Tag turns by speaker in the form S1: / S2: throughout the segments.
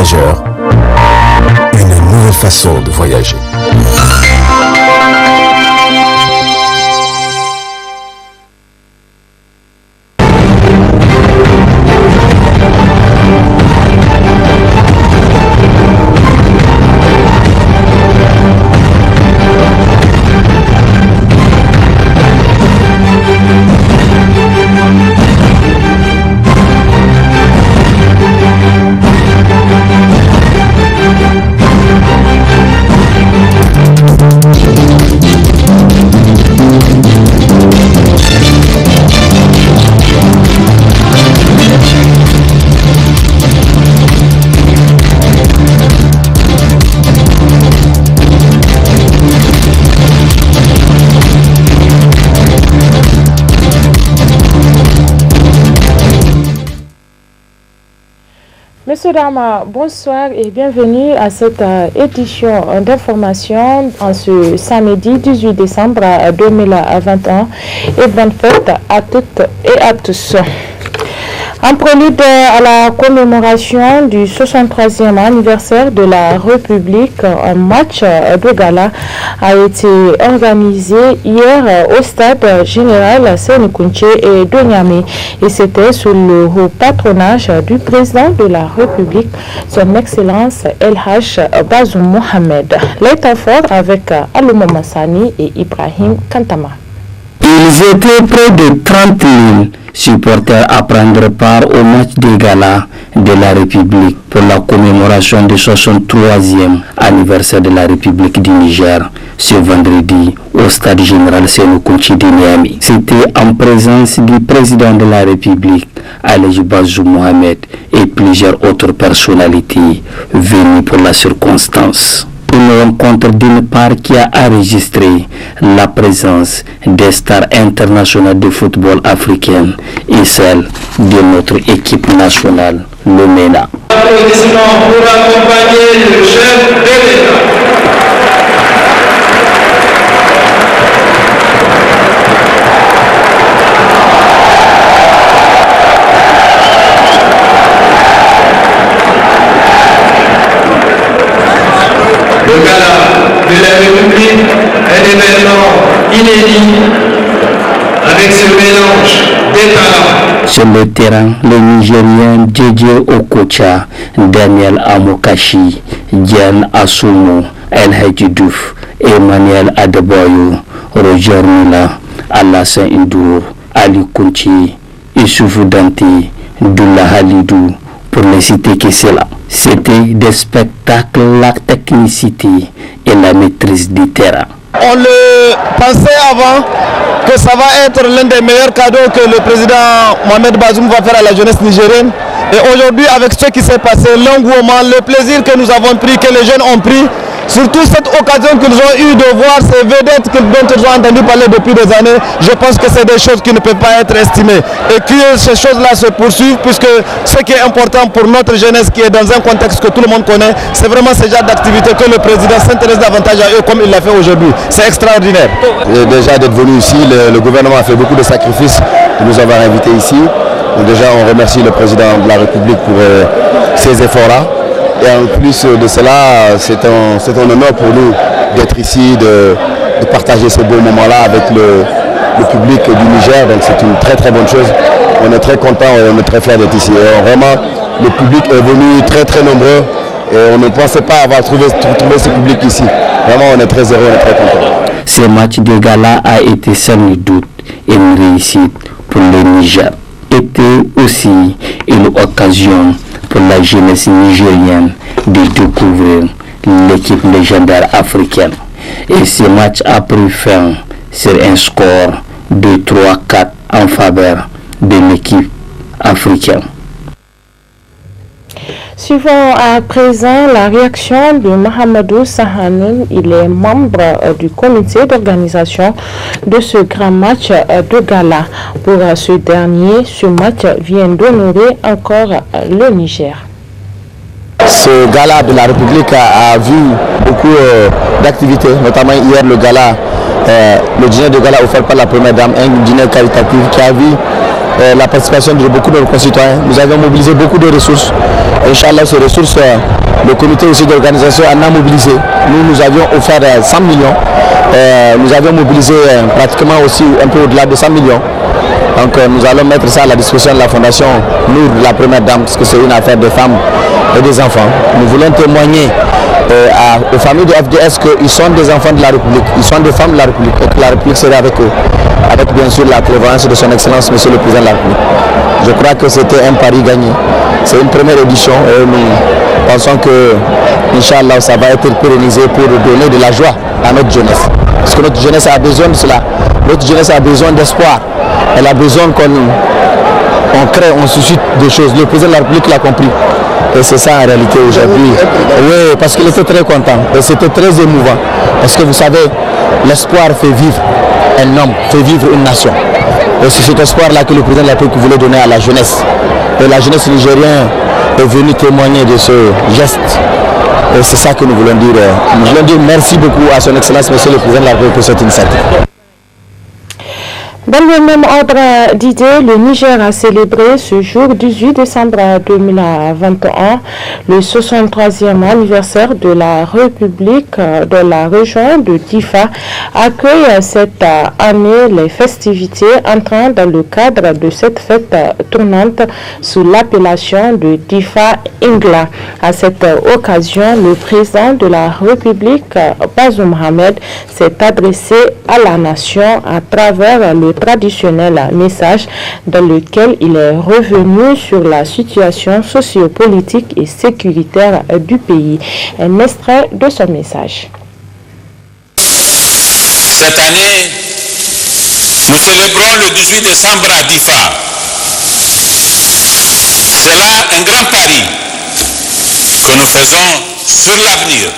S1: voyageurs, une nouvelle façon de voyager.
S2: Monsieur Dama, bonsoir et bienvenue à cette édition d'information en ce samedi 18 décembre 2021 et bonne fête à toutes et à tous. En prélude à la commémoration du 63e anniversaire de la République, un match de gala a été organisé hier au stade général Sénékounché et de Niamey. Et c'était sous le haut patronage du président de la République, son Excellence El Hadj Bazoum Mohamed. L'état fort avec Alouma Massani et Ibrahim Kantama.
S3: Ils étaient près de 30 000 supporters à prendre part au match de gala de la République pour la commémoration du 63e anniversaire de la République du Niger ce vendredi au stade général Sénékounché de Niamey. C'était en présence du président de la République, El Hadj Bazoum Mohamed, et plusieurs autres personnalités venues pour la circonstance. Une rencontre d'une part qui a enregistré la présence des stars internationales de football africaines et celle de notre équipe nationale, le MENA.
S4: Applaudissements pour accompagner le chef de l'État. Le gala de la République est un événement inédit avec ce mélange des talents.
S3: Sur le terrain, les Nigériens Djedje Okocha, Daniel Amokachi, Diane Asumo, El Hadji Diouf, Emmanuel Adebayo, Roger Mila, Alassane Ndour, Ali Kounchi, Issoufou Dante, Doula Halidou, pour ne citer que cela. C'était des spectacles, la technicité et la maîtrise du terrain.
S5: On le pensait avant que ça va être l'un des meilleurs cadeaux que le président Mohamed Bazoum va faire à la jeunesse nigérienne. Et aujourd'hui, avec ce qui s'est passé, l'engouement, le plaisir que nous avons pris, que les jeunes ont pris, surtout cette occasion qu'ils ont eu de voir ces vedettes dont ils ont entendu parler depuis des années, je pense que c'est des choses qui ne peuvent pas être estimées. Et que ces choses-là se poursuivent, puisque ce qui est important pour notre jeunesse qui est dans un contexte que tout le monde connaît, c'est vraiment ce genre d'activité que le président s'intéresse davantage à eux comme il l'a fait aujourd'hui. C'est extraordinaire.
S6: Et déjà d'être venu ici, le gouvernement a fait beaucoup de sacrifices de nous avoir invités ici. Donc déjà on remercie le président de la République pour ces efforts-là. Et en plus de cela, c'est un honneur pour nous d'être ici, de partager ces beaux moments-là avec le public du Niger. Donc c'est une très très bonne chose. On est très contents et on est très fiers d'être ici. Et vraiment, le public est venu très très nombreux et on ne pensait pas avoir trouvé ce public ici. Vraiment, on est très heureux, on est très contents.
S3: Ce match de gala a été sans nul doute une réussite pour le Niger. Était aussi une occasion pour la jeunesse nigérienne de découvrir l'équipe légendaire africaine. Et ce match a pris fin sur un score de 3-4 en faveur de l'équipe africaine.
S2: Suivons à présent la réaction de Mahamadou Sahanoun. Il est membre du comité d'organisation de ce grand match de gala. Pour ce dernier, ce match vient d'honorer encore le Niger.
S6: Ce gala de la République a vu beaucoup d'activités, notamment hier le gala, le dîner de gala offert par la première dame, un dîner caritatif qui a vu la participation de beaucoup de nos concitoyens. Nous avons mobilisé beaucoup de ressources et Inch'Allah, ces ressources, le comité aussi d'organisation en a mobilisé. Nous avions offert 100 millions. Nous avions mobilisé pratiquement aussi un peu au-delà de 100 millions. Donc nous allons mettre ça à la disposition de la fondation Nour, la première dame, parce que c'est une affaire de femmes et des enfants. Nous voulons témoigner aux familles de FDS qu'ils sont des enfants de la République, ils sont des femmes de la République, et que la République sera avec eux, avec bien sûr la prévoyance de son Excellence, Monsieur le Président de la République. Je crois que c'était un pari gagné. C'est une première édition et nous pensons que, Inch'Allah, ça va être pérennisé pour donner de la joie à notre jeunesse. Parce que notre jeunesse a besoin de cela. Notre jeunesse a besoin d'espoir. Elle a besoin qu'on crée, on suscite des choses. Le président de la République l'a compris. Et c'est ça en réalité aujourd'hui. Oui, parce qu'il était très content. Et c'était très émouvant. Parce que vous savez, l'espoir fait vivre un homme, fait vivre une nation. Et c'est cet espoir-là que le président de la République voulait donner à la jeunesse. Et la jeunesse nigérienne est venue témoigner de ce geste. Et c'est ça que nous voulons dire. Nous voulons dire merci beaucoup à son Excellence, Monsieur le Président de la République, pour cette initiative.
S2: Dans le même ordre d'idées, le Niger a célébré ce jour 18 décembre 2021 le 63e anniversaire de la République de la région de Difa. Accueille cette année les festivités entrant dans le cadre de cette fête tournante sous l'appellation de Difa Ingla. À cette occasion, le président de la République, Bazoum Mohamed, s'est adressé à la nation à travers le traditionnel message dans lequel il est revenu sur la situation sociopolitique et sécuritaire du pays. Un extrait de son message.
S7: Cette année, nous célébrons le 18 décembre à Difa. C'est là un grand pari que nous faisons sur l'avenir.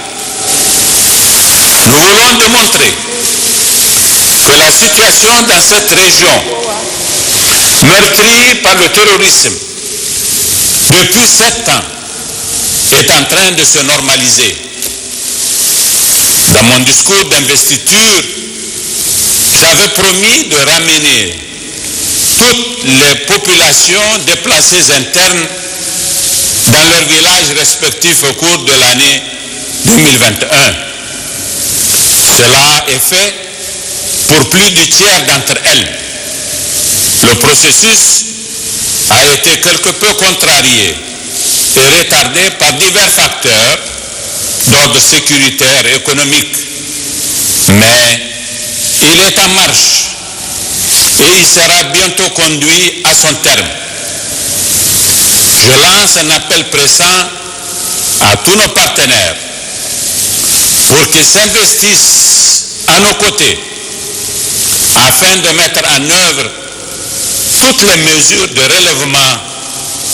S7: Nous voulons démontrer que la situation dans cette région, meurtrie par le terrorisme depuis 7 ans, est en train de se normaliser. Dans mon discours d'investiture, j'avais promis de ramener toutes les populations déplacées internes dans leurs villages respectifs au cours de l'année 2021. Cela est fait pour plus du tiers d'entre elles. Le processus a été quelque peu contrarié et retardé par divers facteurs d'ordre sécuritaire et économique. Mais il est en marche et il sera bientôt conduit à son terme. Je lance un appel pressant à tous nos partenaires pour qu'ils s'investissent à nos côtés afin de mettre en œuvre toutes les mesures de relèvement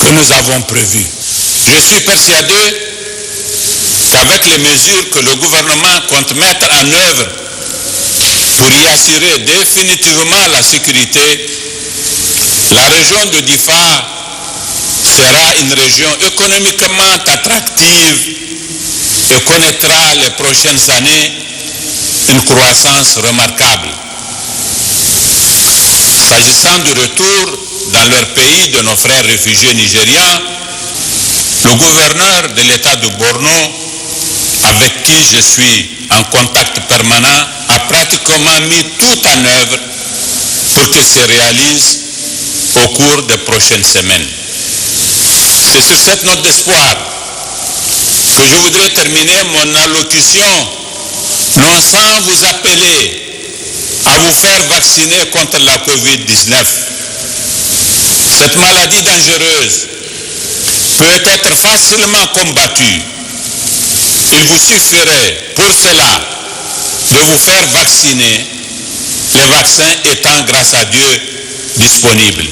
S7: que nous avons prévues. Je suis persuadé qu'avec les mesures que le gouvernement compte mettre en œuvre pour y assurer définitivement la sécurité, la région de Difa sera une région économiquement attractive et connaîtra les prochaines années une croissance remarquable. S'agissant du retour dans leur pays de nos frères réfugiés nigérians, le gouverneur de l'État de Borno, avec qui je suis en contact permanent, a pratiquement mis tout en œuvre pour que se réalise au cours des prochaines semaines. C'est sur cette note d'espoir que je voudrais terminer mon allocution, non sans vous appeler à vous faire vacciner contre la COVID-19. Cette maladie dangereuse peut être facilement combattue. Il vous suffirait pour cela de vous faire vacciner, les vaccins étant grâce à Dieu disponibles.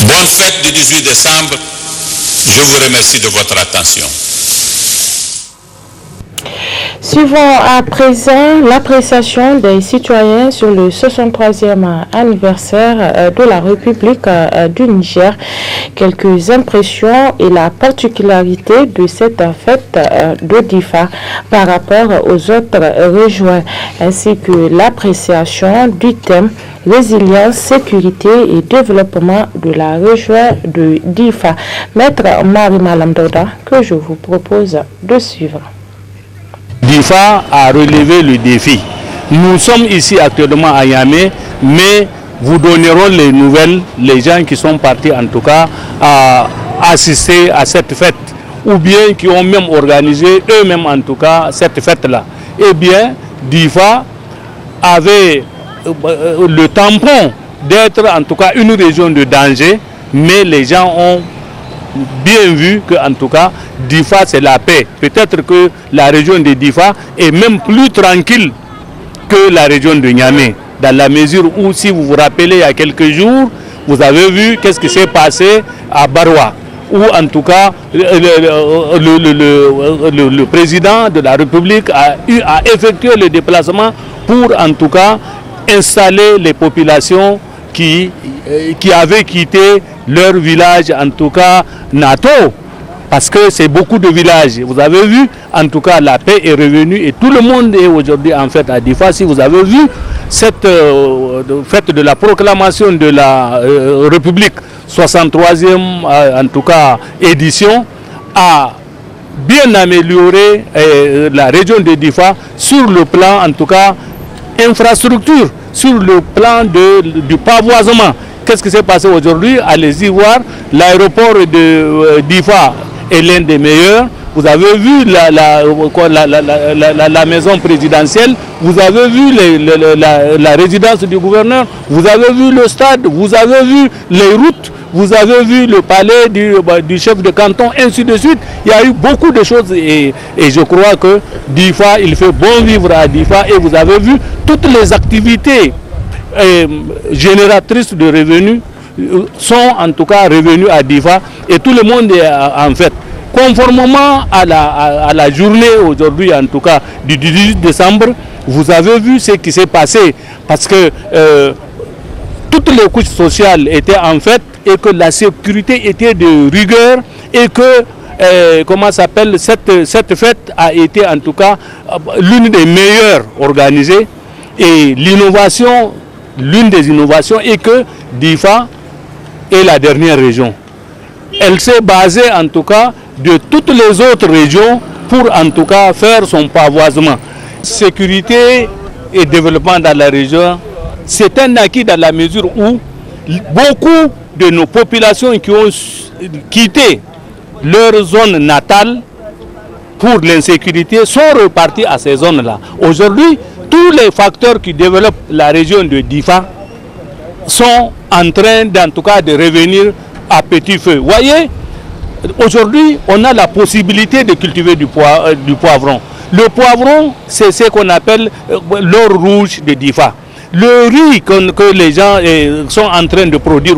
S7: Bonne fête du 18 décembre. Je vous remercie de votre attention.
S2: Suivons à présent l'appréciation des citoyens sur le 63e anniversaire de la République du Niger. Quelques impressions et la particularité de cette fête de Difa par rapport aux autres régions, ainsi que l'appréciation du thème résilience, sécurité et développement de la région de Difa. Maître Marima Lamdouda, que je vous propose de suivre.
S8: Difa a relevé le défi. Nous sommes ici actuellement à Yamé, mais vous donnerons les nouvelles, les gens qui sont partis en tout cas à assister à cette fête, ou bien qui ont même organisé eux-mêmes en tout cas cette fête-là. Eh bien, Difa avait le tampon d'être en tout cas une région de danger, mais les gens ont bien vu que en tout cas Difa c'est la paix. Peut-être que la région de Difa est même plus tranquille que la région de Niamey, dans la mesure où, si vous vous rappelez, il y a quelques jours, vous avez vu qu'est-ce qui s'est passé à Barwa, où en tout cas le président de la République a effectué le déplacement pour en tout cas installer les populations qui avaient quitté leur village, en tout cas NATO, parce que c'est beaucoup de villages. Vous avez vu, en tout cas, la paix est revenue et tout le monde est aujourd'hui en fait à Difa. Si vous avez vu cette fête de la proclamation de la République, 63e en tout cas édition, a bien amélioré la région de Difa sur le plan en tout cas infrastructure, sur le plan du pavoisement. Qu'est-ce qui s'est passé aujourd'hui? Allez-y voir, l'aéroport de Difa est l'un des meilleurs. Vous avez vu la maison présidentielle, vous avez vu la résidence du gouverneur, vous avez vu le stade, vous avez vu les routes, vous avez vu le palais du chef de canton, ainsi de suite. Il y a eu beaucoup de choses et je crois que Difa, il fait bon vivre à Difa, et vous avez vu toutes les activités génératrices de revenus sont en tout cas revenus à Difa, et tout le monde est en fait. Conformément à la journée aujourd'hui, en tout cas du 18 décembre, vous avez vu ce qui s'est passé, parce que toutes les couches sociales étaient en fait, et que la sécurité était de rigueur, et que cette fête a été en tout cas l'une des meilleures organisées, et l'innovation, l'une des innovations est que Difa est la dernière région. Elle s'est basée en tout cas de toutes les autres régions pour en tout cas faire son pavoisement. Sécurité et développement dans la région, c'est un acquis dans la mesure où beaucoup de nos populations qui ont quitté leur zone natale pour l'insécurité sont repartis à ces zones-là. Aujourd'hui, tous les facteurs qui développent la région de Difa sont en train en tout cas de revenir à petit feu. Vous voyez, aujourd'hui, on a la possibilité de cultiver du poivron. Le poivron, c'est ce qu'on appelle l'or rouge de Difa. Le riz que les gens sont en train de produire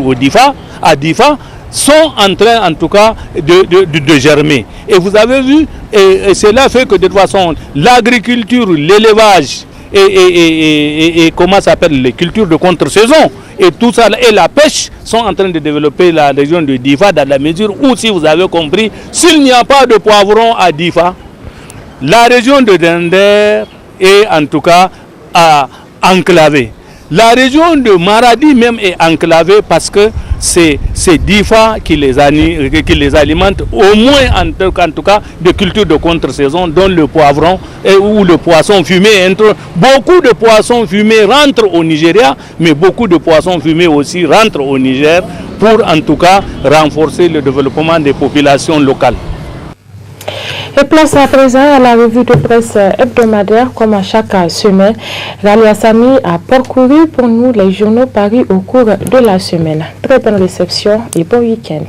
S8: à Difa, sont en train en tout cas de germer. Et vous avez vu, et cela fait que de toute façon, l'agriculture, l'élevage et comment s'appelle les cultures de contre-saison et tout ça, et la pêche sont en train de développer la région de Difa, dans la mesure où, si vous avez compris, s'il n'y a pas de poivron à Difa, la région de Dender est en tout cas enclavée. La région de Maradi même est enclavée parce que c'est Difa qui les alimente, au moins en tout cas de cultures de contre-saison, dont le poivron ou le poisson fumé. Beaucoup de poissons fumés rentrent au Nigeria, mais beaucoup de poissons fumés aussi rentrent au Niger pour en tout cas renforcer le développement des populations locales.
S2: Et place à présent à la revue de presse hebdomadaire, comme à chaque semaine. Ralia Sami a parcouru pour nous les journaux parus au cours de la semaine. Très bonne réception et bon week-end.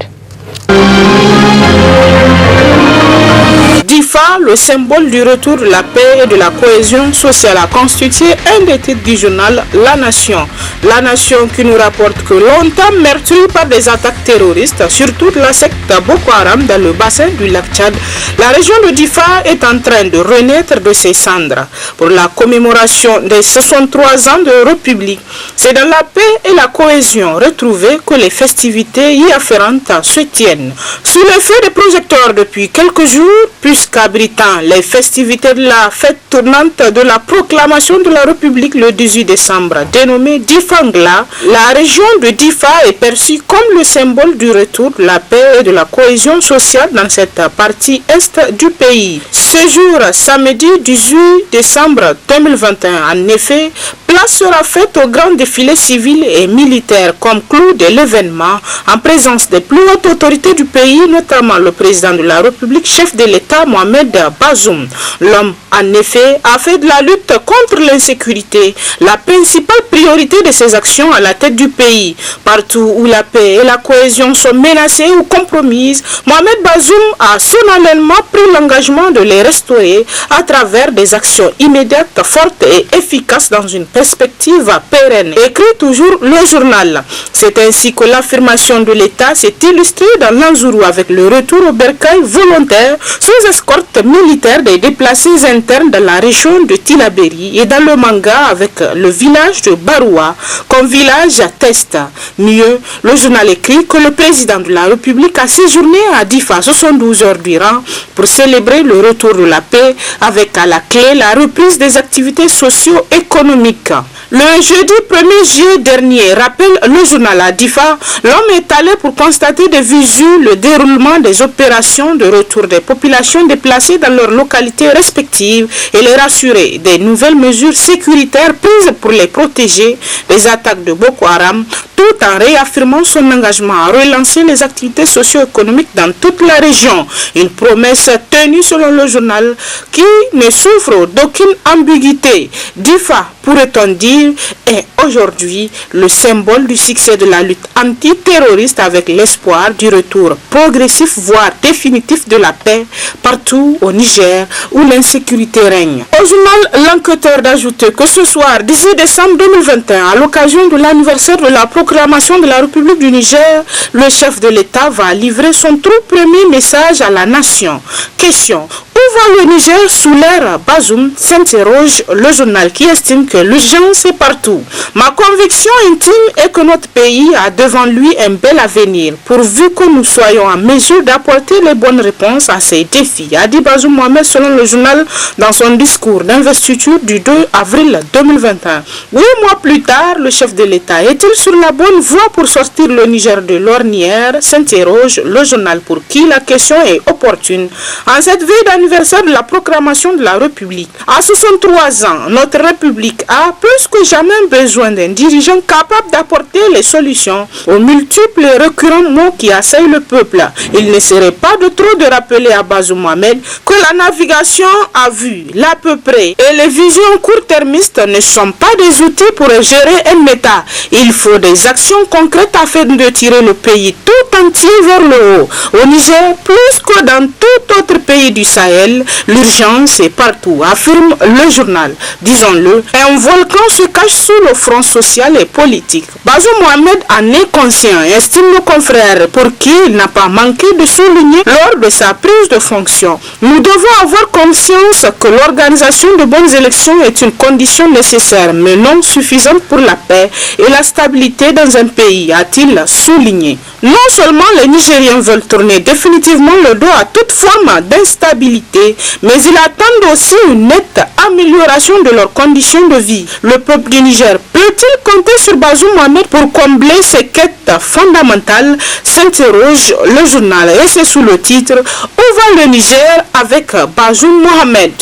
S9: DIFA, le symbole du retour de la paix et de la cohésion sociale, a constitué un des titres du journal La Nation. La Nation qui nous rapporte que longtemps meurtrie par des attaques terroristes, surtout de la secte Boko Haram dans le bassin du lac Tchad, la région de DIFA est en train de renaître de ses cendres. Pour la commémoration des 63 ans de République, c'est dans la paix et la cohésion retrouvée que les festivités y afférentes se tiennent. Sous l'effet des projecteurs depuis quelques jours, puisqu'abritant les festivités de la fête tournante de la proclamation de la République le 18 décembre, dénommée Difangla, la région de DIFA est perçue comme le symbole du retour de la paix et de la cohésion sociale dans cette partie est du pays. Ce jour, samedi 18 décembre 2021, en effet, place sera faite au grand défilé civil et militaire comme clou de l'événement, en présence des plus hautes autorités du pays, notamment le président de la République, chef de l'État Mohamed Bazoum. L'homme, en effet, a fait de la lutte contre l'insécurité la principale priorité de ses actions à la tête du pays. Partout où la paix et la cohésion sont menacées ou compromises, Mohamed Bazoum a solennellement pris l'engagement de les restaurer à travers des actions immédiates, fortes et efficaces dans une perspective pérenne. Écrit toujours le journal. C'est ainsi que l'affirmation de l'État s'est illustrée dans l'Anzourou avec le retour au bercail volontaire sous escorte militaire des déplacés internes dans la région de Tilaberi et dans le Manga avec le village de Baroua comme village test. Mieux, le journal écrit que le président de la République a séjourné à DIFA 72 heures durant pour célébrer le retour de la paix avec à la clé la reprise des activités socio-économiques. Le jeudi 1er juillet dernier, rappelle le journal à DIFA, l'homme est allé pour constater de visu le déroulement des opérations de retour des populations déplacées dans leurs localités respectives et les rassurer des nouvelles mesures sécuritaires prises pour les protéger des attaques de Boko Haram, tout en réaffirmant son engagement à relancer les activités socio-économiques dans toute la région. Une promesse tenue selon le journal qui ne souffre d'aucune ambiguïté. DIFA, pourrait-on dire, est aujourd'hui le symbole du succès de la lutte antiterroriste avec l'espoir du retour progressif voire définitif de la paix partout au Niger où l'insécurité règne. Au journal L'Enquêteur d'ajouter que ce soir, 18 décembre 2021, à l'occasion de l'anniversaire de la proclamation de la République du Niger, le chef de l'État va livrer son tout premier message à la nation. Question: où va le Niger sous l'ère Bazoum, s'interroge le journal qui estime que l'urgence est partout. Ma conviction intime est que notre pays a devant lui un bel avenir, pourvu que nous soyons en mesure d'apporter les bonnes réponses à ces défis, a dit Bazoum Mohamed selon le journal dans son discours d'investiture du 2 avril 2021. 8 mois plus tard, le chef de l'État est-il sur la bonne voie pour sortir le Niger de l'ornière, s'interroge le journal pour qui la question est opportune. En cette veille d'anniversaire de la proclamation de la République, à 63 ans, notre République a plus que jamais besoin d'un dirigeant capable d'apporter les solutions aux multiples et récurrents maux qui assaillent le peuple. Il ne serait pas de trop de rappeler à Bazoum Mohamed que la navigation à vue, l'à peu près et les visions court-termistes ne sont pas des outils pour gérer un État. Il faut des actions concrètes afin de tirer le pays tout entier vers le haut. Au Niger, plus que dans tout autre pays du Sahel, l'urgence est partout, affirme le journal. Disons-le, un volcan se cache sous le front social et politique. Bazoum Mohamed en est conscient et estime nos confrères pour qui il n'a pas manqué de souligner lors de sa prise de fonction. Nous devons avoir conscience que l'organisation de bonnes élections est une condition nécessaire mais non suffisante pour la paix et la stabilité dans un pays, a-t-il souligné. Non seulement les Nigériens veulent tourner définitivement le dos à toute forme d'instabilité, mais ils attendent aussi une nette amélioration de leurs conditions de vie. Le peuple du Niger peut-il compter sur Bazoum Mohamed pour combler ces quêtes fondamentales, s'interroge le journal et c'est sous le titre « Où va le Niger avec Bazoum Mohamed ?»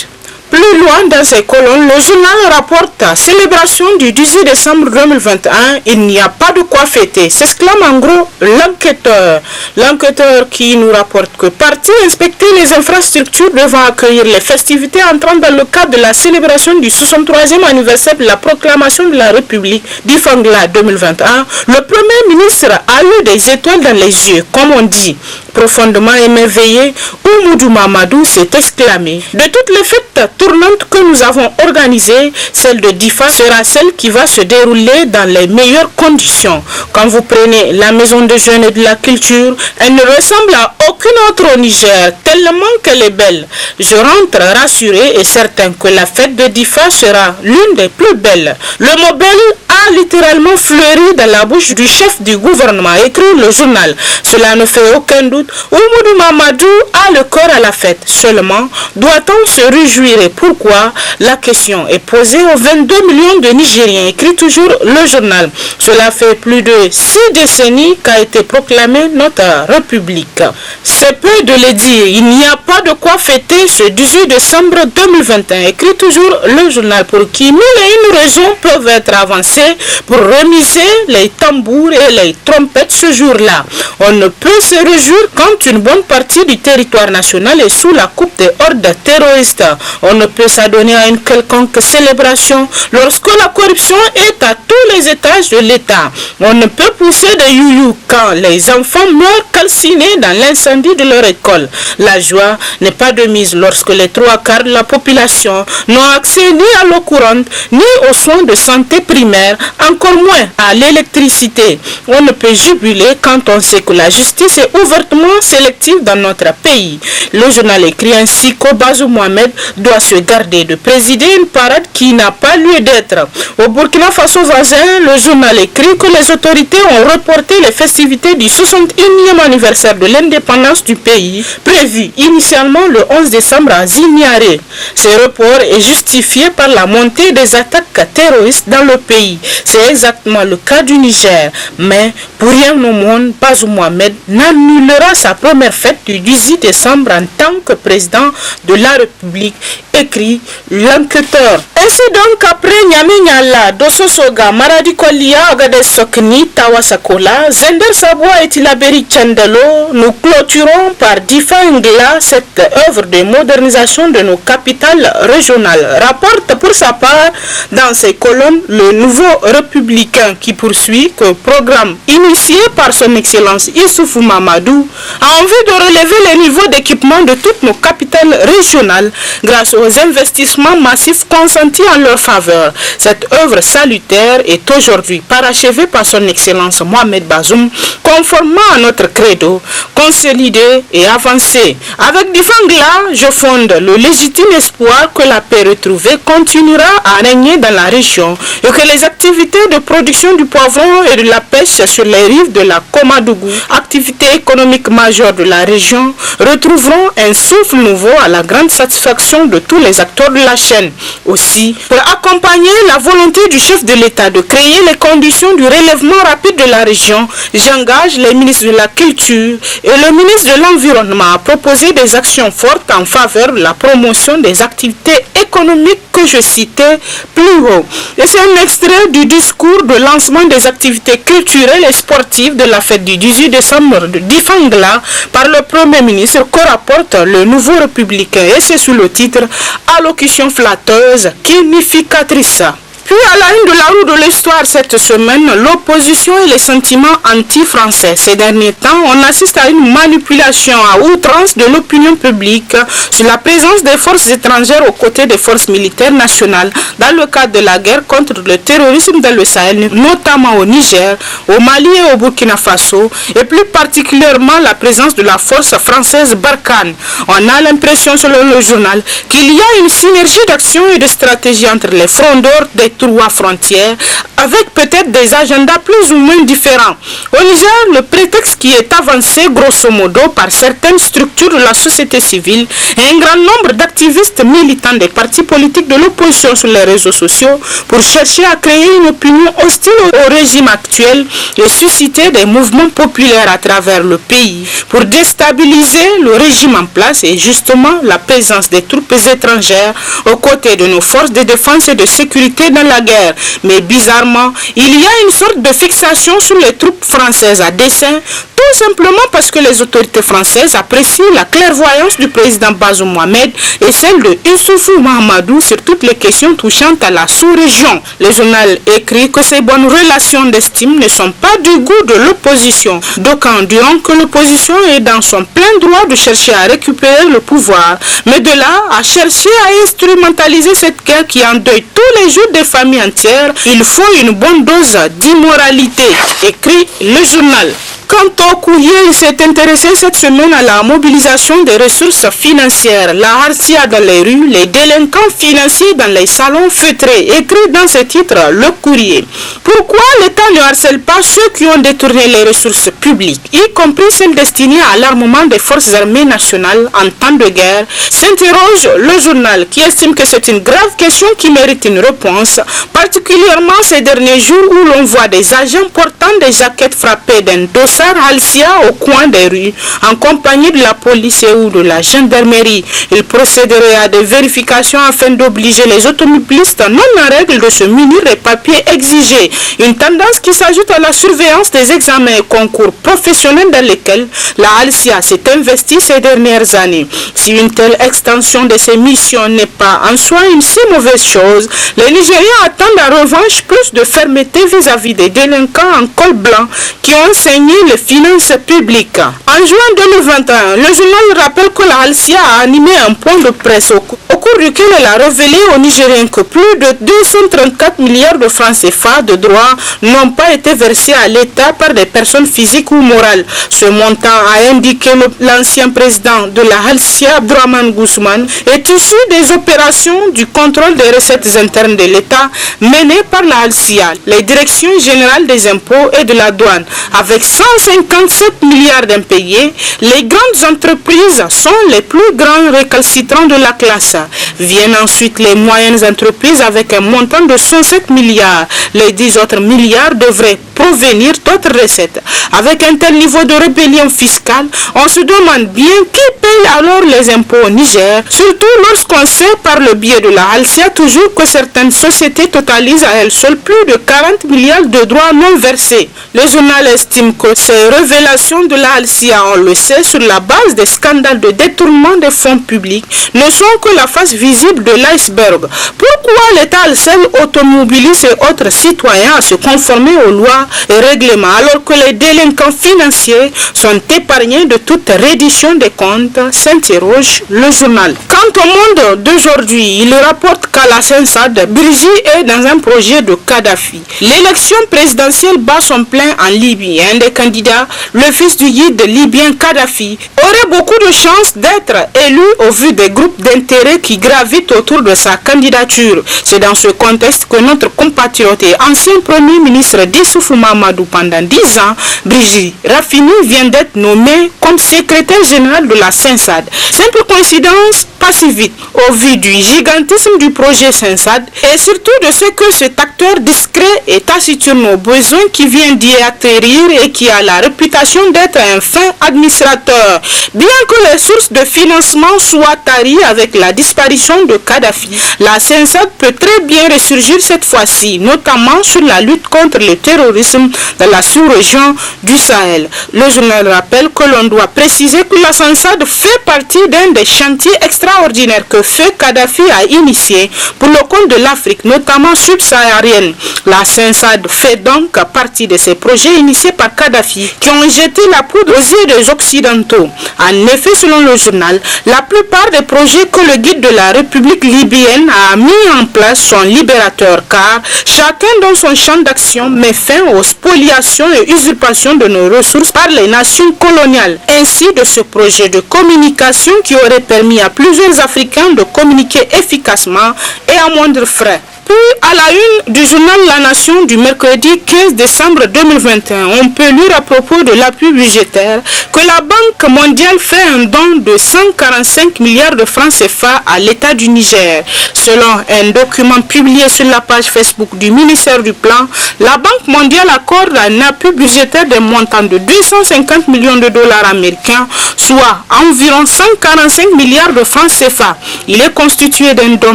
S9: Plus loin dans ces colonnes, le journal rapporte célébration du 18 décembre 2021. Il n'y a pas de quoi fêter, s'exclame en gros l'enquêteur. L'enquêteur qui nous rapporte que parti inspecter les infrastructures devant accueillir les festivités entrant dans le cadre de la célébration du 63e anniversaire de la proclamation de la République d'Ifangla 2021, le Premier ministre a eu des étoiles dans les yeux, comme on dit. Profondément émerveillé, Oumoudou Mamadou s'est exclamé. De toutes les fêtes tournantes que nous avons organisées, celle de Difa sera celle qui va se dérouler dans les meilleures conditions. Quand vous prenez la maison de jeunes et de la culture, elle ne ressemble à aucune autre au Niger, tellement qu'elle est belle. Je rentre rassuré et certain que la fête de Difa sera l'une des plus belles. Le mot belle a littéralement fleuri dans la bouche du chef du gouvernement, écrit le journal. Cela ne fait aucun doute. Oumoudou Mamadou a le corps à la fête. Seulement, doit-on se réjouir et pourquoi? La question est posée aux 22 millions de Nigériens, écrit toujours le journal. Cela fait plus de 6 décennies qu'a été proclamée notre République. C'est peu de le dire, il n'y a pas de quoi fêter ce 18 décembre 2021, écrit toujours le journal, pour qui 1001 raisons peuvent être avancées pour remiser les tambours et les trompettes ce jour-là. On ne peut se réjouir quand une bonne partie du territoire national est sous la coupe des hordes terroristes. On ne peut s'adonner à une quelconque célébration lorsque la corruption est à tous les étages de l'État. On ne peut pousser des youyou quand les enfants meurent calcinés dans l'incendie de leur école. La joie n'est pas de mise lorsque les 3/4 de la population n'ont accès ni à l'eau courante, ni aux soins de santé primaires, encore moins à l'électricité. On ne peut jubiler quand on sait que la justice est ouvertement sélective dans notre pays. Le journal écrit ainsi que Bazoum Mohamed doit se garder de présider une parade qui n'a pas lieu d'être. Au Burkina Faso voisin, le journal écrit que les autorités ont reporté les festivités du 61e anniversaire de l'indépendance du pays, prévu initialement le 11 décembre à Ziniaré. Ce report est justifié par la montée des attaques terroristes dans le pays. C'est exactement le cas du Niger. Mais pour rien au monde, Bazoum Mohamed n'annulera sa première fête du 18 décembre en tant que président de la République, écrit l'enquêteur. Ainsi donc, après Nyame-Nyala, Dosso-Soga, Maradi Kolia, Agadez Sokni, Tawasakola, Zender Saboua et Tilaberi Tchandalo, nous clôturons par Difa Ngla cette œuvre de modernisation de nos capitales régionales. Rapporte pour sa part dans ses colonnes le nouveau républicain qui poursuit que programme initié par son excellence Issoufou Mamadou a envie de relever les niveaux d'équipement de toutes nos capitales régionales grâce aux investissements massifs consentis en leur faveur. Cette œuvre salutaire est aujourd'hui parachevée par son excellence Mohamed Bazoum, conformément à notre credo, consolider et avancer. Avec Difangla, je fonde le légitime espoir que la paix retrouvée continuera à régner dans la région et que les activités de production du poivron et de la pêche sur les rives de la Komadougou, activité économique majeure de la région, retrouveront un souffle nouveau à la grande satisfaction de tous les acteurs de la chaîne. Aussi, pour accompagner la volonté du chef de l'État de créer les conditions du relèvement rapide de la région, j'engage les ministres de la Culture et le ministre de l'Environnement à proposer des actions fortes en faveur de la promotion des activités économiques que je citais plus haut. Et c'est un extrait du discours de lancement des activités culturelles et sportives de la fête du 18 décembre de Difangla par le Premier ministre que rapporte le nouveau républicain, et c'est sous le titre « Allocution flatteuse, significatrice ». Puis à la une de la roue de l'histoire cette semaine, l'opposition et les sentiments anti-français. Ces derniers temps, on assiste à une manipulation à outrance de l'opinion publique sur la présence des forces étrangères aux côtés des forces militaires nationales dans le cadre de la guerre contre le terrorisme dans le Sahel, notamment au Niger, au Mali et au Burkina Faso, et plus particulièrement la présence de la force française Barkhane. On a l'impression, selon le journal, qu'il y a une synergie d'action et de stratégie entre les frondeurs des 3 frontières, avec peut-être des agendas plus ou moins différents. Au Niger, le prétexte qui est avancé grosso modo par certaines structures de la société civile et un grand nombre d'activistes militants des partis politiques de l'opposition sur les réseaux sociaux pour chercher à créer une opinion hostile au régime actuel et susciter des mouvements populaires à travers le pays pour déstabiliser le régime en place et justement la présence des troupes étrangères aux côtés de nos forces de défense et de sécurité dans la guerre. Mais bizarrement, il y a une sorte de fixation sur les troupes françaises à dessein, tout simplement parce que les autorités françaises apprécient la clairvoyance du président Bazoum Mohamed et celle de Issoufou Mahamadou sur toutes les questions touchant à la sous-région. Le journal écrit que ces bonnes relations d'estime ne sont pas du goût de l'opposition. D'aucuns diront que l'opposition est dans son plein droit de chercher à récupérer le pouvoir, mais de là à chercher à instrumentaliser cette guerre qui endeuille tous les jours des familles entières, il faut une bonne dose d'immoralité, écrit le journal. Quant au courrier, il s'est intéressé cette semaine à la mobilisation des ressources financières, la harcia dans les rues, les délinquants financiers dans les salons feutrés, écrit dans ce titre le courrier. Pourquoi l'État ne harcèle pas ceux qui ont détourné les ressources publiques, y compris celles destinées à l'armement des forces armées nationales en temps de guerre, s'interroge le journal qui estime que c'est une grave question qui mérite une réponse, particulièrement ces derniers jours où l'on voit des agents portant des jaquettes frappées d'un dossier Halcia au coin des rues, en compagnie de la police ou de la gendarmerie. Il procéderait à des vérifications afin d'obliger les automobilistes non en règle de se munir des papiers exigés. Une tendance qui s'ajoute à la surveillance des examens et concours professionnels dans lesquels la Halcia s'est investie ces dernières années. Si une telle extension de ses missions n'est pas en soi une si mauvaise chose, les Nigériens attendent en revanche plus de fermeté vis-à-vis des délinquants en col blanc qui ont saigné les finances publiques. En juin 2021, le journal rappelle que la Halcia a animé un point de presse au cours duquel elle a révélé aux Nigériens que plus de 234 milliards de francs CFA de droits n'ont pas été versés à l'État par des personnes physiques ou morales. Ce montant, a indiqué l'ancien président de la Halcia, Abdourahmane Guzman, est issu des opérations du contrôle des recettes internes de l'État menées par la Halcia, les directions générales des impôts et de la douane, avec 157 milliards d'impayés. Les grandes entreprises sont les plus grands récalcitrants de la classe. Viennent ensuite les moyennes entreprises avec un montant de 107 milliards. Les 10 autres milliards devraient provenir d'autres recettes. Avec un tel niveau de rébellion fiscale, on se demande bien qui paye alors les impôts au Niger, surtout lorsqu'on sait par le biais de la Halcia toujours que certaines sociétés totalisent à elles seules plus de 40 milliards de droits non versés. Le journal estime que ces révélations de la Halcia, on le sait, sur la base des scandales de détournement des fonds publics, ne sont que la face visible de l'iceberg. Pourquoi l'État harcèle automobilistes et autres citoyens à se conformer aux lois et règlements alors que les délinquants financiers sont épargnés de toute reddition des comptes, s'interroge le journal. Quant au monde d'aujourd'hui, il rapporte qu'à la SENSAD, Brigitte est dans un projet de Kadhafi. L'élection présidentielle bat son plein en Libye. Un des candidats, le fils du guide libyen Kadhafi, aurait beaucoup de chances d'être élu au vu des groupes d'intérêt qui gravitent autour de sa candidature. C'est dans ce contexte que notre compatriote et ancien premier ministre d'Issoufou Mahamadou pendant 10 ans, Brigitte Rafini, vient d'être nommé comme secrétaire général de la SENSAD. Simple coïncidence, pas si vite, au vu du gigantisme du projet SENSAD et surtout de ce que cet acteur discret et taciturne aux besoins qui vient d'y atterrir et qui a la réputation d'être un fin administrateur. Bien que les sources de financement soient taries avec la disparition de Kadhafi, la SENSAD peut très bien ressurgir cette fois-ci, notamment sur la lutte contre le terrorisme dans la sous-région du Sahel. Le journal rappelle que l'on doit préciser que la SENSAD fait partie d'un des chantiers extraordinaires que Feu Kadhafi a initié pour le compte de l'Afrique, notamment subsaharienne. La SENSAD fait donc partie de ces projets initiés par Kadhafi qui ont jeté la poudre aux yeux des Occidentaux. En effet, selon le journal, la plupart des projets que le guide de la République libyenne a mis en place sont libérateurs car chacun dans son champ d'action met fin aux spoliations et usurpations de nos ressources par les nations coloniales. Ainsi de ce projet de communication qui aurait permis à plusieurs Africains de communiquer efficacement et à moindre frais. Puis, à la une du journal La Nation du mercredi 15 décembre 2021, on peut lire à propos de l'appui budgétaire que la Banque mondiale fait un don de 145 milliards de francs CFA à l'État du Niger. Selon un document publié sur la page Facebook du ministère du Plan, la Banque mondiale accorde un appui budgétaire d'un montant de 250 millions de dollars américains, soit environ 145 milliards de francs CFA. Il est constitué d'un don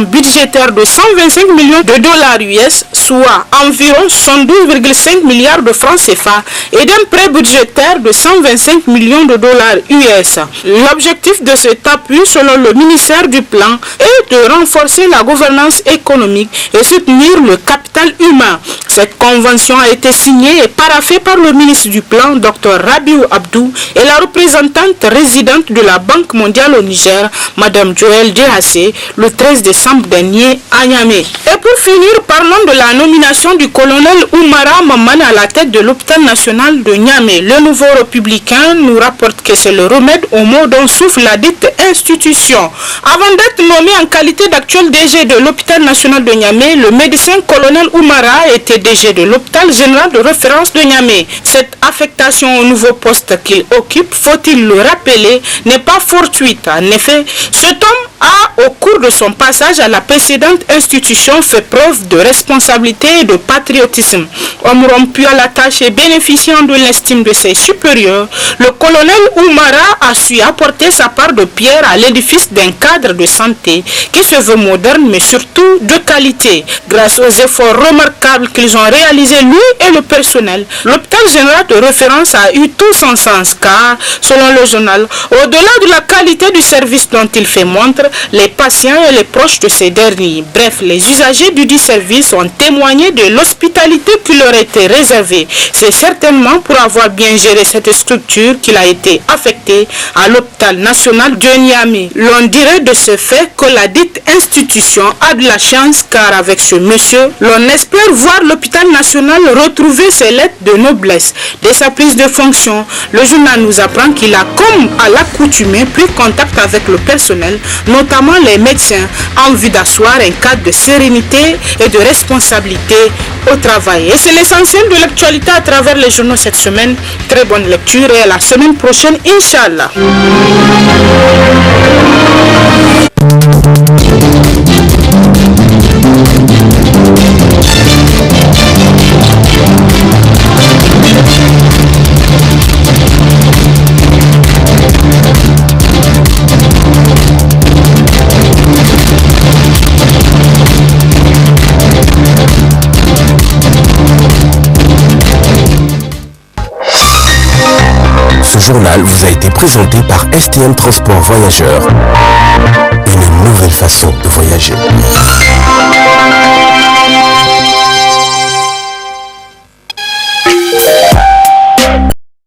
S9: budgétaire de 125 millions de dollars US, soit environ 112,5 milliards de francs CFA, et d'un prêt budgétaire de 125 millions de dollars US. L'objectif de cet appui, selon le ministère du Plan, est de renforcer la gouvernance économique et soutenir le capital humain. Cette convention a été signée et paraphée par le ministre du Plan, Dr Rabiou Abdou, et la représentante résidente de la Banque mondiale au Niger, Mme Joël Djehasé, le 13 décembre dernier à Niamey. Et pour finir, parlons de la nomination du colonel Oumara Maman à la tête de l'hôpital national de Niamey. Le Nouveau Républicain nous rapporte que c'est le remède au mot dont souffre la dite institution. Avant d'être nommé en qualité d'actuel DG de l'hôpital national de Niamey, le médecin colonel Oumara était DG de l'hôpital général de référence de Niamey. Cette affectation au nouveau poste qu'il occupe, faut-il le rappeler, n'est pas fortuite. En effet, cet homme a, au cours de son passage à la précédente institution, fait preuve de responsabilité et de patriotisme. Homme rompu à la tâche et bénéficiant de l'estime de ses supérieurs, le colonel Oumara a su apporter sa part de pierre à l'édifice d'un cadre de santé qui se veut moderne mais surtout de qualité. Grâce aux efforts remarquables qu'ils ont réalisés, lui et le personnel, l'hôpital général de référence a eu tout son sens car, selon le journal, au-delà de la qualité du service dont il fait montre, les patients et les proches de ces derniers, bref, les usagers du dit service ont témoigné de l'hospitalité qui leur était réservée. C'est certainement pour avoir bien géré cette structure qu'il a été affecté à l'hôpital national de Niamey. L'on dirait de ce fait que la dite institution a de la chance car avec ce monsieur, l'on espère voir l'hôpital national retrouver ses lettres de noblesse. Dès sa prise de fonction, le journal nous apprend qu'il a, comme à l'accoutumée, pris contact avec le personnel, notamment les médecins, en vue d'asseoir un cadre de sérénité et de responsabilité au travail. Et c'est l'essentiel de l'actualité à travers les journaux cette semaine. Très bonne lecture et à la semaine prochaine, Inch'Allah.
S1: Ce journal vous a été présenté par STM Transport Voyageurs. Une nouvelle façon de voyager.